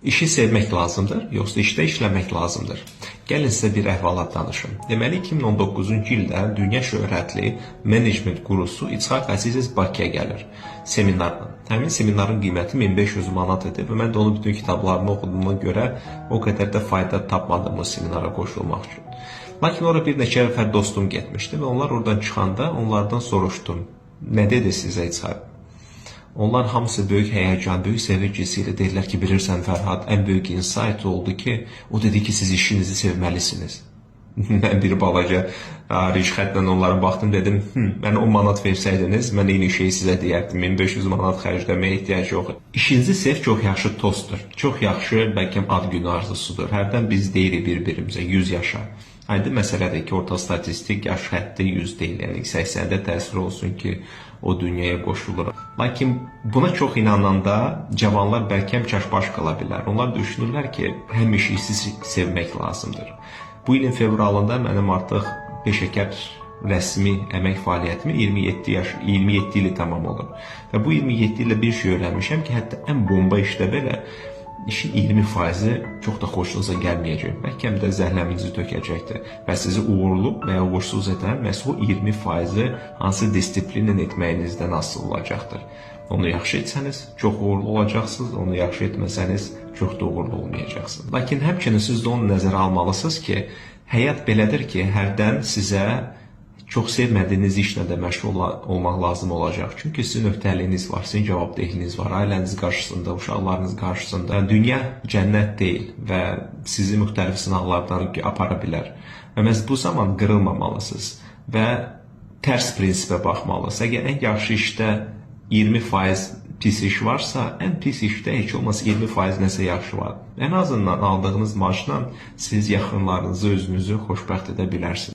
İşi sevmək lazımdır, yoxsa işdə işləmək lazımdır? Gəlin sizə bir əhvalat danışım. Deməli 2019-cu ildə dünya şöhrətli menecment qurusu İçhaq Əzizov Bakıya gəlir seminarla. Həmin seminarın qiyməti 1500 manat idi və mən də onun bütün kitablarını oxuduğuma görə o qədər də fayda tapmadım o seminara qoşulmaq üçün. Lakin ora bir neçə nəfər dostum getmişdi və onlar oradan çıxanda onlardan soruşdum. Nə dedi sizə İçhaq? Onlar hamısı böyük həyəcan, böyük sevinci ilə deyirlər ki, bilirsən Fərhad, ən böyük insight oldu ki, o dedi ki, siz işinizi sevməlisiniz. Mən bir balaca rişxətlə onlara baxdım, dedim, mən 10 manat versəydiniz, mən eyni şeyi sizə deyərdim, 1500 manat xərcləməyə ehtiyac yox. İşinizi sev çox yaxşı tostdur, çox yaxşı bəlkə ad günü arzusudur. Hərdən biz deyirik bir-birimizə 100 yaşa. Aydın məsələdir ki, orta statistik yaş həddi 100 deyil, yəni 80-də təsir olsun ki, o dünyaya qoşulur. Lakin buna çox inananda cavanlar bəlkə çaşbaş qala bilər. Onlar düşünürlər ki, həmişə işi sevmək lazımdır. Bu ilin fevralında mənim artıq peşəkar rəsmi əmək fəaliyyətimi 27 ili tamam olur. Və bu 27 ildə bir şey öyrənmişəm ki, hətta ən bomba işdə belə işin 20%-i çox da xoşunuza gəlməyəcək. Bəlkə də zəhləminizi tökəcəkdir və sizi uğurlu və ya uğursuz edən məhz o 20%-i hansı disiplinlə etməyinizdən asılı olacaqdır. Onu yaxşı etsəniz, çox uğurlu olacaqsınız, onu yaxşı etməsəniz, çox da uğurlu olmayacaqsınız. Lakin həmçinin siz də onu nəzərə almalısınız ki, həyat belədir ki, hərdən sizə çox sevmədiyiniz işlə də məşğul olmaq lazım olacaq. Çünki sizin öhdəliyiniz var, sizin cavabdehliyiniz var, ailəniz qarşısında, uşaqlarınız qarşısında. Dünya cənnət deyil və sizi müxtəlif sınaqlardan apara bilər. Və məhz bu zaman qırılmamalısınız və tərs prinsipə baxmalısınız. Əgər ən yaxşı işdə 20% pis iş varsa, ən pis işdə heç olmasa 20% nəsə yaxşı var. Ən azından aldığınız maaşla siz yaxınlarınızı, özünüzü xoşbəxt edə bilərsiniz.